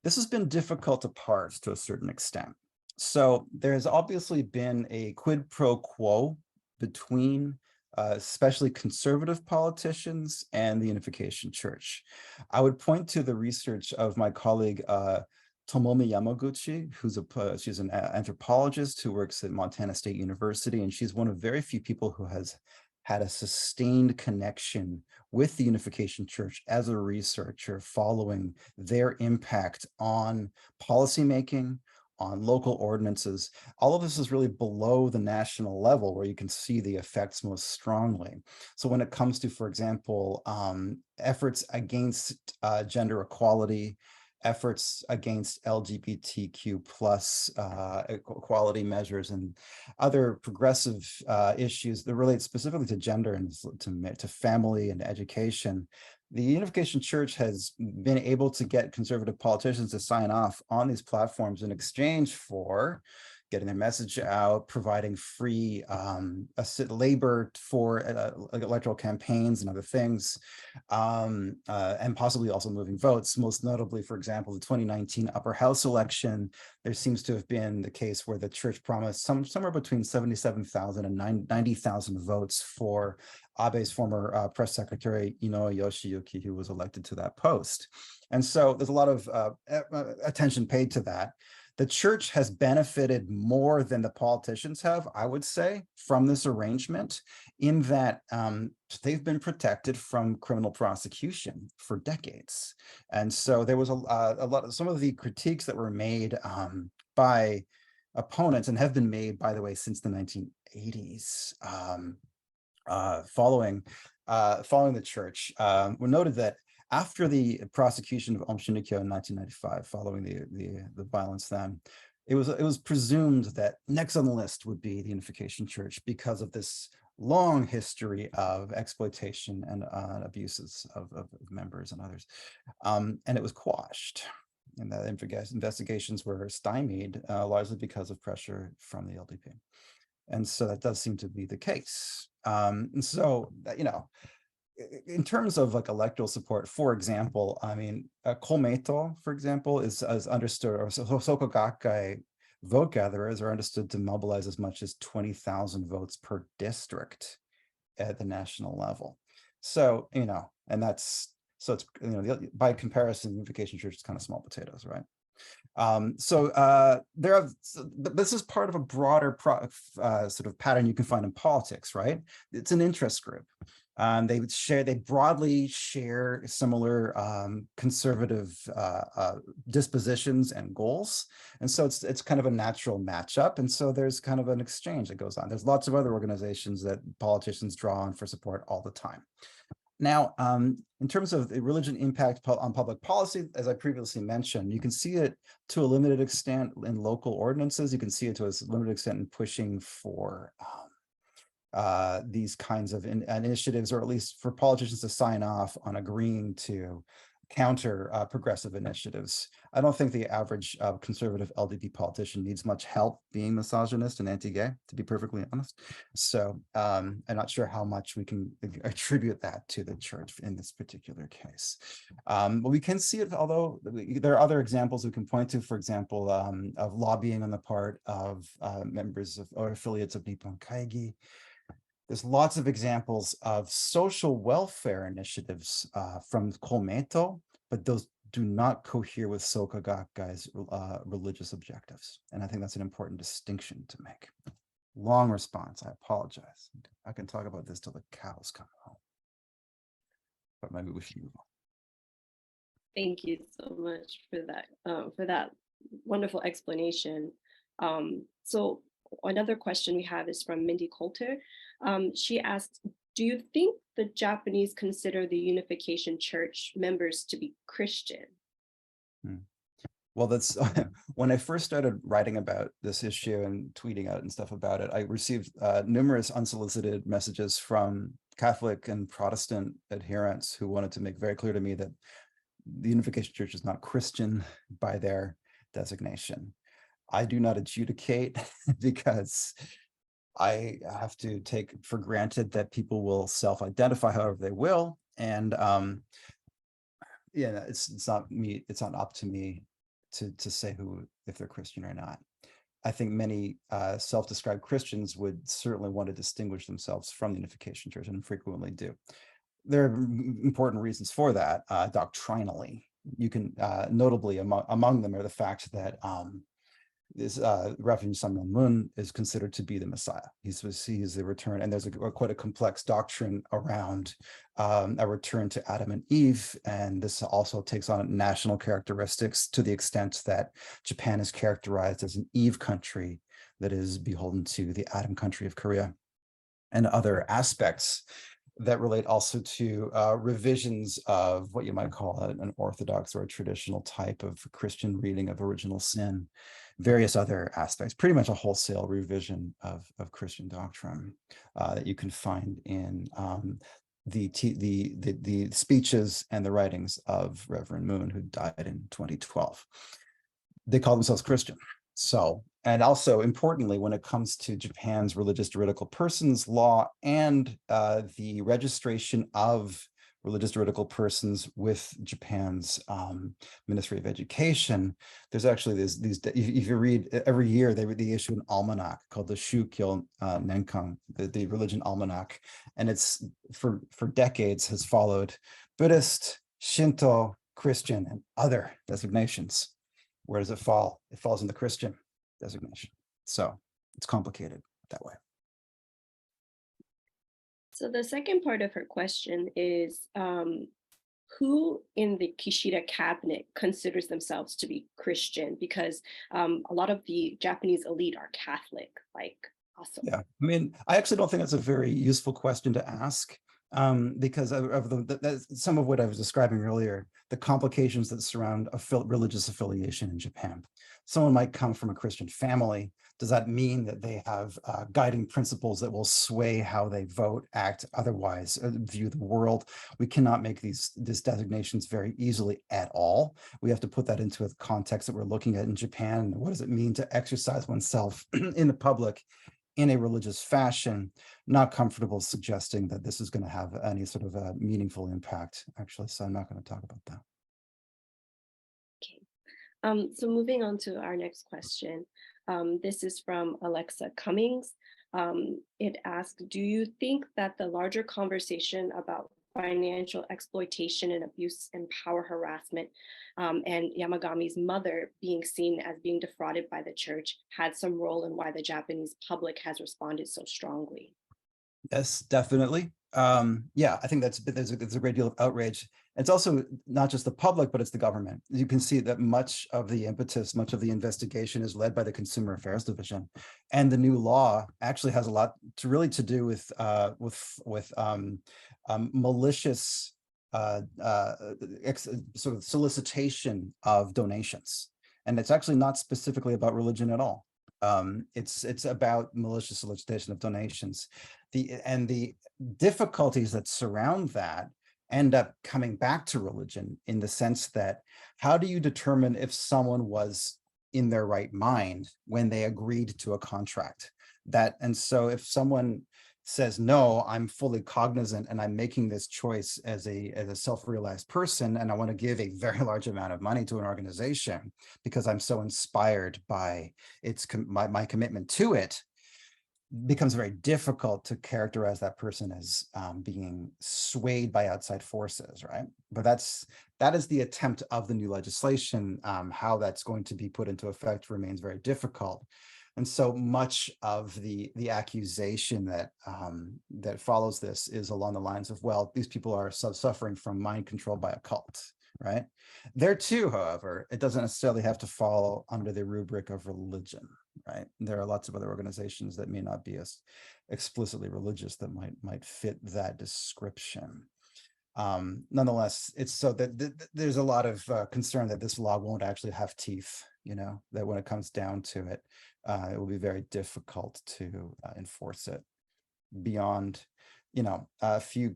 this has been difficult to parse to a certain extent. So there's obviously been a quid pro quo between especially conservative politicians and the Unification Church. I would point to the research of my colleague Tomomi Yamaguchi, she's an anthropologist who works at Montana State University, and she's one of very few people who has had a sustained connection with the Unification Church as a researcher, following their impact on policymaking, on local ordinances. All of this is really below the national level where you can see the effects most strongly. So when it comes to, for example, efforts against gender equality, efforts against LGBTQ plus equality measures, and other progressive issues that relate specifically to gender and to family and education, the Unification Church has been able to get conservative politicians to sign off on these platforms in exchange for getting their message out, providing free labor for electoral campaigns and other things, and possibly also moving votes. Most notably, for example, the 2019 upper house election, there seems to have been the case where the church promised somewhere between 77,000 and 90,000 votes for Abe's former press secretary, Inoue Yoshiyuki, who was elected to that post. And so there's a lot of attention paid to that. The church has benefited more than the politicians have, I would say, from this arrangement, in that they've been protected from criminal prosecution for decades. And so there was a lot of some of the critiques that were made by opponents, and have been made, by the way, since the 1980s, following the church, were noted that after the prosecution of Aum Shinrikyo in 1995, following the violence then, it was presumed that next on the list would be the Unification Church because of this long history of exploitation and abuses of members and others, and it was quashed. And the investigations were stymied largely because of pressure from the LDP. And so that does seem to be the case. And so, in terms of like electoral support, for example, I mean, Komeito, for example, is understood, or Soko Gakkai vote gatherers are understood to mobilize as much as 20,000 votes per district at the national level. So, and that's, so it's, by comparison, Unification Church is kind of small potatoes, right? This is part of a broader sort of pattern you can find in politics, right? It's an interest group. They broadly share similar conservative dispositions and goals. And so it's kind of a natural matchup. And so there's kind of an exchange that goes on. There's lots of other organizations that politicians draw on for support all the time. Now, in terms of the religion impact on public policy, as I previously mentioned, you can see it to a limited extent in local ordinances. You can see it to a limited extent in pushing for these kinds of initiatives, or at least for politicians to sign off on agreeing to counter progressive initiatives. I don't think the average conservative LDP politician needs much help being misogynist and anti-gay, to be perfectly honest. So I'm not sure how much we can attribute that to the church in this particular case. But we can see it, although there are other examples we can point to, for example, of lobbying on the part of members of or affiliates of Nippon Kaigi. There's lots of examples of social welfare initiatives from Komeito, but those do not cohere with Soka Gakkai's religious objectives. And I think that's an important distinction to make. Long response, I apologize. I can talk about this till the cows come home. But maybe we should move on. Thank you so much for that wonderful explanation. So another question we have is from Mindy Coulter. She asked, do you think the Japanese consider the Unification Church members to be Christian? Well, that's when I first started writing about this issue and tweeting out and stuff about it, I received numerous unsolicited messages from Catholic and Protestant adherents who wanted to make very clear to me that the Unification Church is not Christian by their designation. I do not adjudicate because I have to take for granted that people will self-identify however they will. And yeah, it's not me, it's not up to me to say if they're Christian or not. I think many self-described Christians would certainly want to distinguish themselves from the Unification Church and frequently do. There are important reasons for that doctrinally. You can notably among them are the fact that this Reverend Samuel Moon is considered to be the Messiah. He's the return, and there's quite a complex doctrine around a return to Adam and Eve, and this also takes on national characteristics to the extent that Japan is characterized as an Eve country that is beholden to the Adam country of Korea, and other aspects that relate also to revisions of what you might call an orthodox or a traditional type of Christian reading of original sin, various other aspects, pretty much a wholesale revision of Christian doctrine that you can find in the speeches and the writings of Reverend Moon, who died in 2012. They call themselves Christian. So, and also importantly, when it comes to Japan's religious juridical persons law and the registration of religious juridical persons with Japan's Ministry of Education, there's actually these if you read every year, they issue an almanac called the Shukyo Nenkan, the religion almanac, and it's for decades has followed Buddhist, Shinto, Christian, and other designations. Where does it fall? It falls in the Christian designation. So it's complicated that way. So the second part of her question is, who in the Kishida cabinet considers themselves to be Christian? Because a lot of the Japanese elite are Catholic, like also. Yeah, I mean, I actually don't think that's a very useful question to ask. Because of some of what I was describing earlier, the complications that surround religious affiliation in Japan. Someone might come from a Christian family. Does that mean that they have guiding principles that will sway how they vote, act, otherwise view the world? We cannot make these designations very easily at all. We have to put that into a context that we're looking at in Japan. What does it mean to exercise oneself in the public in a religious fashion? Not comfortable suggesting that this is going to have any sort of a meaningful impact, actually, so I'm not going to talk about that. Okay, so moving on to our next question. This is from Alexa Cummings. It asks, do you think that the larger conversation about financial exploitation and abuse and power harassment and Yamagami's mother being seen as being defrauded by the church had some role in why the Japanese public has responded so strongly? Yes, definitely. Yeah, I think there's a great deal of outrage. It's also not just the public, but it's the government. You can see that much of the impetus, much of the investigation is led by the Consumer Affairs Division, and the new law actually has a lot to do with malicious sort of solicitation of donations, and it's actually not specifically about religion at all. It's about malicious solicitation of donations. The difficulties that surround that end up coming back to religion, in the sense that, how do you determine if someone was in their right mind when they agreed to a contract? And so if someone says, no, I'm fully cognizant and I'm making this choice as a self-realized person, and I want to give a very large amount of money to an organization because I'm so inspired by my commitment to it, becomes very difficult to characterize that person as being swayed by outside forces, right? But that is the attempt of the new legislation. How that's going to be put into effect remains very difficult. And so much of the accusation that follows this is along the lines of, well, these people are suffering from mind control by a cult, right? There too, however, it doesn't necessarily have to fall under the rubric of religion, right? There are lots of other organizations that may not be as explicitly religious that might fit that description. Nonetheless, it's so that there's a lot of concern that this law won't actually have teeth, that when it comes down to it, it will be very difficult to enforce it beyond, a few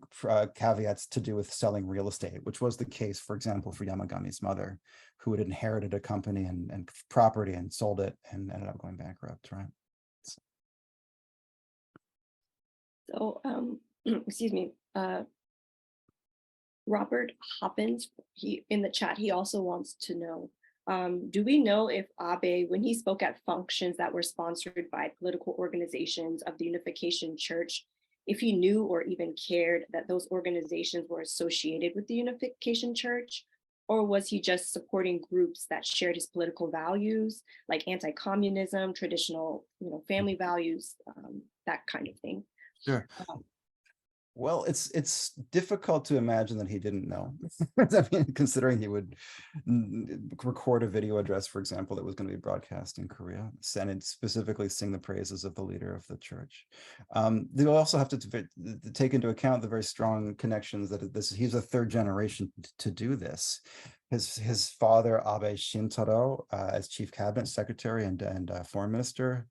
caveats to do with selling real estate, which was the case, for example, for Yamagami's mother, who had inherited a company and property and sold it and ended up going bankrupt, right? So, excuse me, Robert Hoppins, in the chat, he also wants to know, do we know if Abe, when he spoke at functions that were sponsored by political organizations of the Unification Church, if he knew or even cared that those organizations were associated with the Unification Church? Or was he just supporting groups that shared his political values, like anti-communism, traditional, family values, that kind of thing? Sure. Well, it's difficult to imagine that he didn't know. I mean, considering he would record a video address, for example, that was going to be broadcast in Korea, and specifically sing the praises of the leader of the church. They also have to take into account the very strong connections that he's a third generation to do this. His father, Abe Shintaro, as chief cabinet secretary and foreign minister,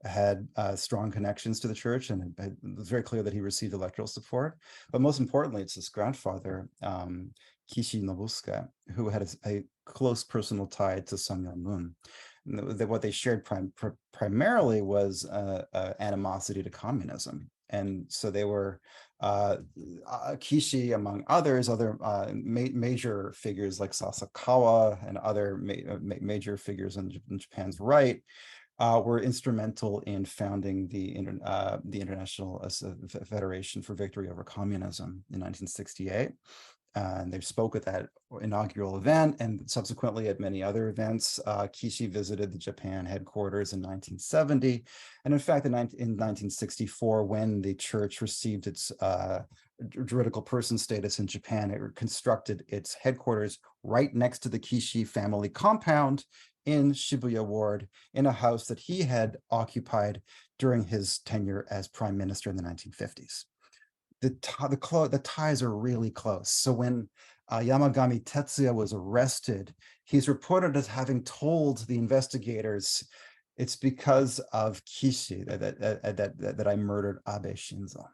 had strong connections to the church, and it was very clear that he received electoral support. But most importantly, it's his grandfather, Kishi Nobusuke, who had a close personal tie to Sun Myung-moon. What they shared primarily was animosity to communism. And so they were, Kishi, among others, other major figures like Sasakawa and other major figures in Japan's right, were instrumental in founding the International Federation for Victory Over Communism in 1968. And they spoke at that inaugural event and subsequently at many other events. Kishi visited the Japan headquarters in 1970. And in fact, in 1964, when the church received its juridical person status in Japan, it constructed its headquarters right next to the Kishi family compound in Shibuya Ward, in a house that he had occupied during his tenure as prime minister in the 1950s. The ties are really close. So when Yamagami Tetsuya was arrested, he's reported as having told the investigators, it's because of Kishi that I murdered Abe Shinzo.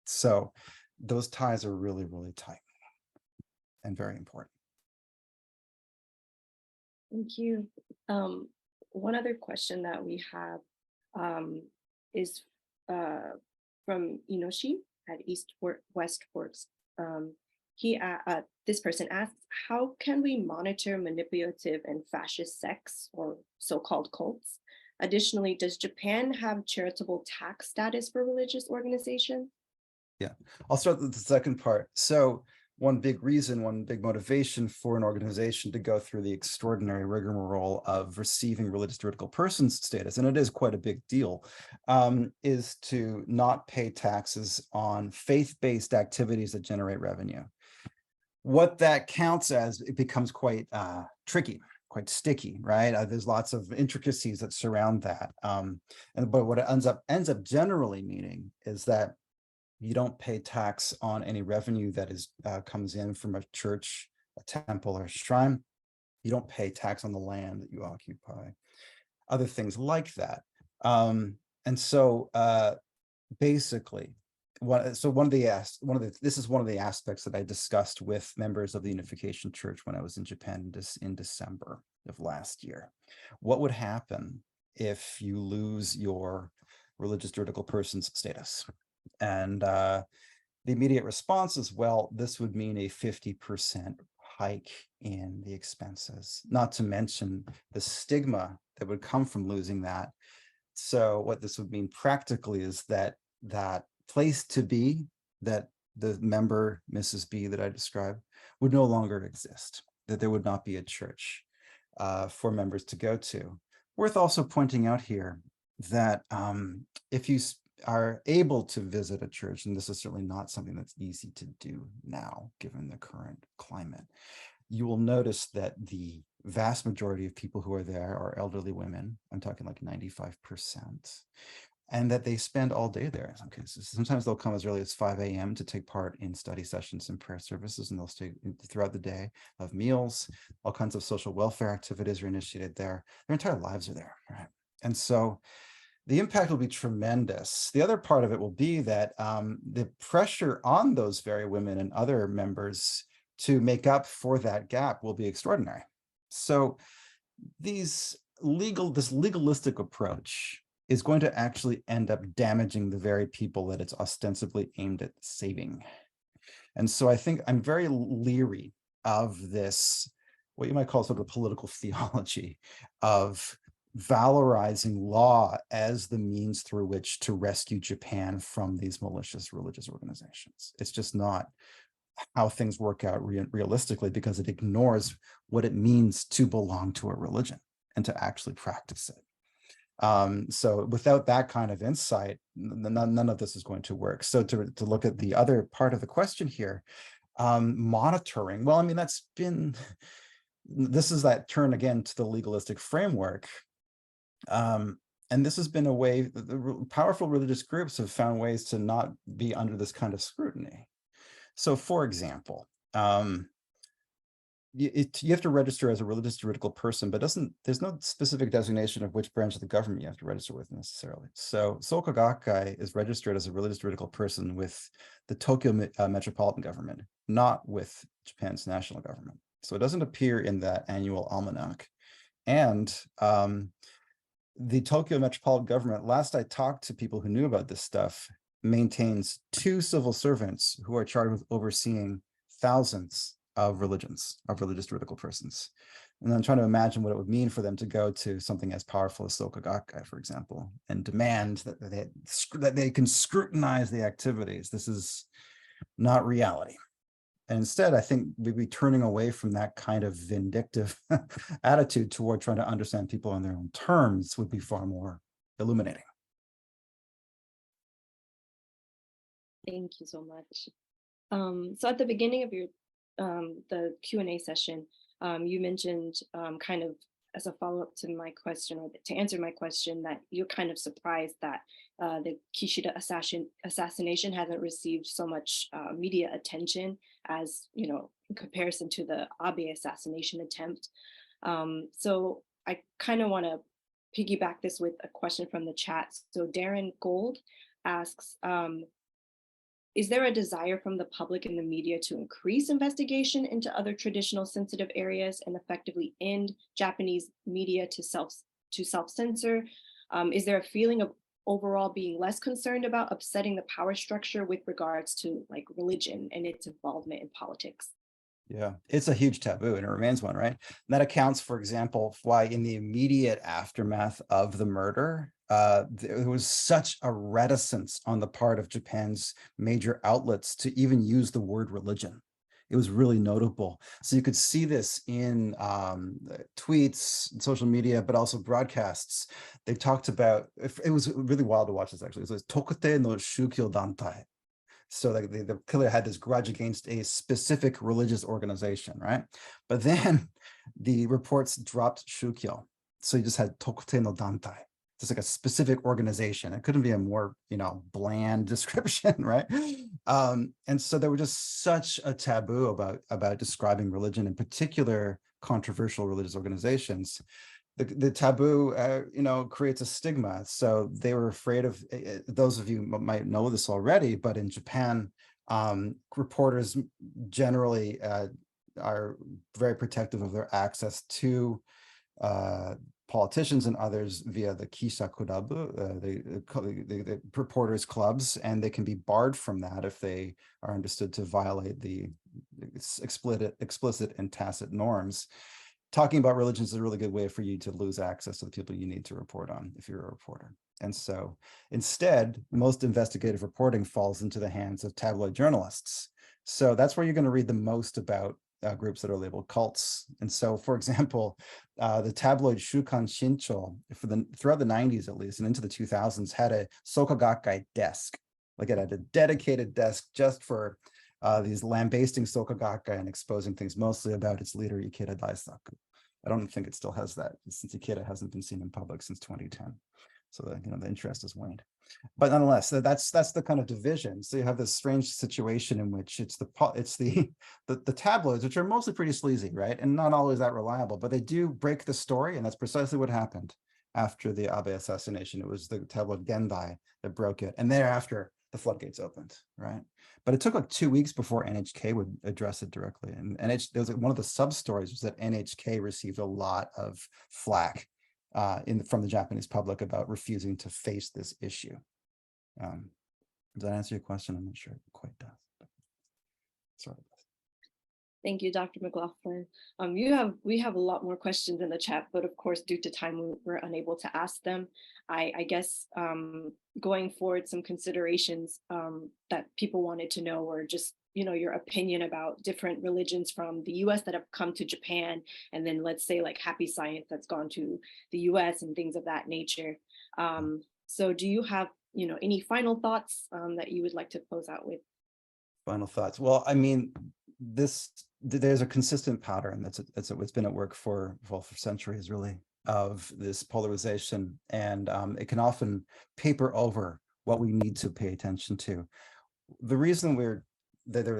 So those ties are really, really tight and very important. Thank you. One other question that we have is from Inoshi at West Forks. This person asks, how can we monitor manipulative and fascist sects or so-called cults? Additionally, does Japan have charitable tax status for religious organizations? Yeah, I'll start with the second part. So one big motivation for an organization to go through the extraordinary rigmarole of receiving religious juridical persons status, and it is quite a big deal, is to not pay taxes on faith-based activities that generate revenue. What that counts as, it becomes quite tricky, quite sticky, right? There's lots of intricacies that surround that. But what it ends up generally meaning is that you don't pay tax on any revenue that comes in from a church, a temple, or a shrine. You don't pay tax on the land that you occupy, other things like that. And so basically, this is one of the aspects that I discussed with members of the Unification Church when I was in Japan in December of last year. What would happen if you lose your religious juridical person's status? And the immediate response is, well, this would mean a 50% hike in the expenses, not to mention the stigma that would come from losing that. So what this would mean practically is that place to be, that the member, Mrs. B, that I described, would no longer exist, that there would not be a church for members to go to. Worth also pointing out here that if you are able to visit a church, and this is certainly not something that's easy to do now, given the current climate, you will notice that the vast majority of people who are there are elderly women. I'm talking like 95%. And that they spend all day there in some cases. Sometimes they'll come as early as 5 a.m. to take part in study sessions and prayer services, and they'll stay throughout the day, have meals, all kinds of social welfare activities are initiated there. Their entire lives are there, right? And so the impact will be tremendous. The other part of it will be that the pressure on those very women and other members to make up for that gap will be extraordinary. So this legalistic approach is going to actually end up damaging the very people that it's ostensibly aimed at saving. And so I think I'm very leery of this, what you might call sort of political theology of valorizing law as the means through which to rescue Japan from these malicious religious organizations. It's just not how things work out realistically, because it ignores what it means to belong to a religion and to actually practice it. So without that kind of insight, none of this is going to work. So to look at the other part of the question here, monitoring, well, I mean, this is that turn again to the legalistic framework. And this has been a way that the powerful religious groups have found ways to not be under this kind of scrutiny. So for example, you have to register as a religious juridical person, but there's no specific designation of which branch of the government you have to register with necessarily. So Soka Gakkai is registered as a religious juridical person with the Tokyo metropolitan government, not with Japan's national government. So it doesn't appear in that annual almanac. And the Tokyo metropolitan government, last I talked to people who knew about this stuff, maintains 2 civil servants who are charged with overseeing thousands of religious juridical persons. And I'm trying to imagine what it would mean for them to go to something as powerful as Soka Gakkai, for example, and demand that they can scrutinize the activities. This is not reality. And instead, I think we'd be turning away from that kind of vindictive attitude toward trying to understand people on their own terms would be far more illuminating. Thank you so much. So at the beginning of your the Q&A session, you mentioned kind of as a follow-up to my question, or to answer my question, that you're kind of surprised that the Kishida assassination hasn't received so much media attention as, you know, in comparison to the Abe assassination attempt. So I kind of want to piggyback this with a question from the chat. So Darren Gold asks, is there a desire from the public and the media to increase investigation into other traditional sensitive areas and effectively end Japanese media to self-censor? Is there a feeling of overall being less concerned about upsetting the power structure with regards to like religion and its involvement in politics? Yeah, it's a huge taboo and it remains one, right? And that accounts, for example, why in the immediate aftermath of the murder, there was such a reticence on the part of Japan's major outlets to even use the word religion. It was really notable. So you could see this in tweets, social media, but also broadcasts. They talked about, it was really wild to watch this actually. It was Tokute no Shukyo Dantai. So like the killer had this grudge against a specific religious organization, right? But then the reports dropped Shukyo. So you just had Tokute no Dantai, just like a specific organization. It couldn't be a more, you know, bland description, right? And so there was just such a taboo about describing religion, in particular controversial religious organizations, the taboo, creates a stigma. So they were afraid of, those of you might know this already, but in Japan, reporters generally are very protective of their access to politicians and others via the Kisha Kurabu, the reporters clubs, and they can be barred from that if they are understood to violate the explicit and tacit norms. Talking about religion is a really good way for you to lose access to the people you need to report on if you're a reporter. And so instead, most investigative reporting falls into the hands of tabloid journalists. So that's where you're going to read the most about groups that are labeled cults. And so, for example, the tabloid Shukan Shincho, throughout the 90s at least, and into the 2000s, had a Soka Gakkai desk. Like it had a dedicated desk just for these lambasting Soka Gakkai and exposing things mostly about its leader, Ikeda Daisaku. I don't think it still has that, since Ikeda hasn't been seen in public since 2010. So the interest has waned. But nonetheless, that's the kind of division. So you have this strange situation in which it's the tabloids, which are mostly pretty sleazy, right, and not always that reliable, but they do break the story, and that's precisely what happened after the Abe assassination. It was the tabloid Gendai that broke it, and thereafter the floodgates opened, right? But it took like 2 weeks before NHK would address it directly, and there was one of the sub stories was that NHK received a lot of flack from the Japanese public about refusing to face this issue. Does that answer your question? I'm not sure it quite does. But sorry. Thank you, Dr. McLaughlin. We have a lot more questions in the chat, but of course, due to time, we're unable to ask them. I guess going forward, some considerations that people wanted to know were just, your opinion about different religions from the US that have come to Japan, and then let's say like Happy Science that's gone to the US and things of that nature. So do you have, any final thoughts that you would like to close out with? Final thoughts. Well, I mean, there's a consistent pattern it's been at work for centuries, really, of this polarization, and it can often paper over what we need to pay attention to. The reason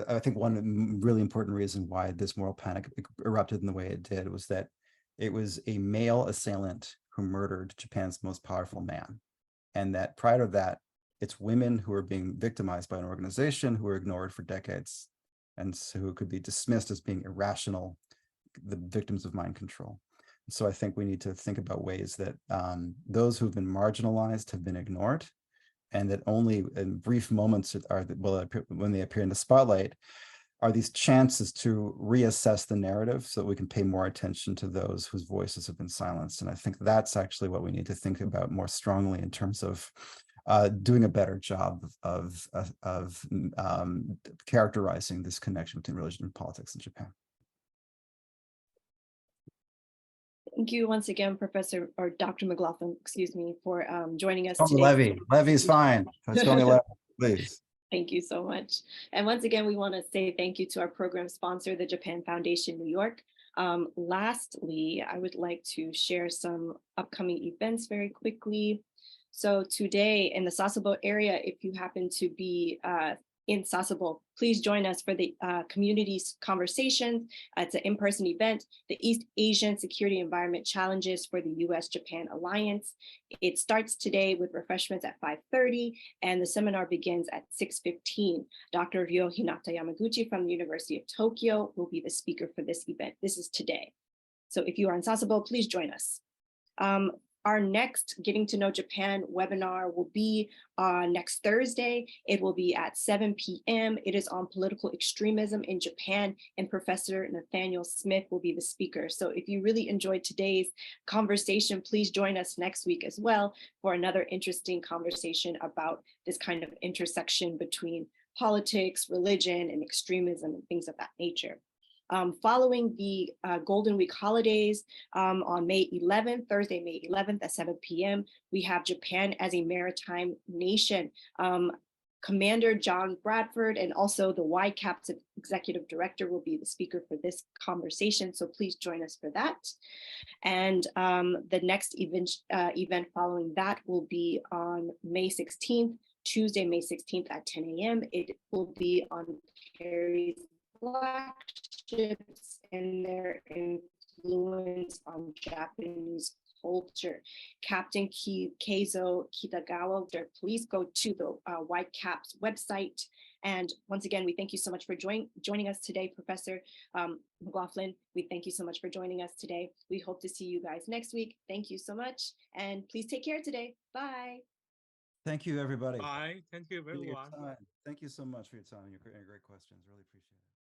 I think one really important reason why this moral panic erupted in the way it did was that it was a male assailant who murdered Japan's most powerful man, and that prior to that, it's women who are being victimized by an organization who are ignored for decades, and so who could be dismissed as being irrational, the victims of mind control. So I think we need to think about ways that those who've been marginalized have been ignored, and that only in brief moments when they appear in the spotlight are these chances to reassess the narrative so that we can pay more attention to those whose voices have been silenced. And I think that's actually what we need to think about more strongly in terms of doing a better job of characterizing this connection between religion and politics in Japan. Thank you once again, Professor or Dr. McLaughlin, excuse me, for joining us Tony today. Levy. Levy's fine. It's Tony Levy, please. Thank you so much. And once again, we want to say thank you to our program sponsor, the Japan Foundation New York. Lastly, I would like to share some upcoming events very quickly. So today in the Sasebo area, if you happen to be in Sasebo, please join us for the community's conversation. It's an in-person event, the East Asian Security Environment Challenges for the US-Japan Alliance. It starts today with refreshments at 5:30, and the seminar begins at 6:15. Dr. Ryo Hinata Yamaguchi from the University of Tokyo will be the speaker for this event. This is today. So if you are in Sasebo, please join us. Our next Getting to Know Japan webinar will be next Thursday. It will be at 7 p.m. It is on political extremism in Japan, and Professor Nathaniel Smith will be the speaker. So if you really enjoyed today's conversation, please join us next week as well for another interesting conversation about this kind of intersection between politics, religion, and extremism and things of that nature. Following the Golden Week holidays on May 11th, Thursday, May 11th at 7 p.m., we have Japan as a Maritime Nation. Commander John Bradford and also the YCAP's Executive Director will be the speaker for this conversation, so please join us for that. And the next event following that will be on May 16th, Tuesday, May 16th at 10 a.m. It will be on Perry's Black ships and their influence on Japanese culture. Captain Keizo Kitagawa, please go to the Whitecaps website. And once again, we thank you so much for joining us today, Professor McLaughlin. We thank you so much for joining us today. We hope to see you guys next week. Thank you so much. And please take care today. Bye. Thank you, everybody. Bye. Thank you, For your everyone. time. Thank you so much for your time. Your great questions. Really appreciate it.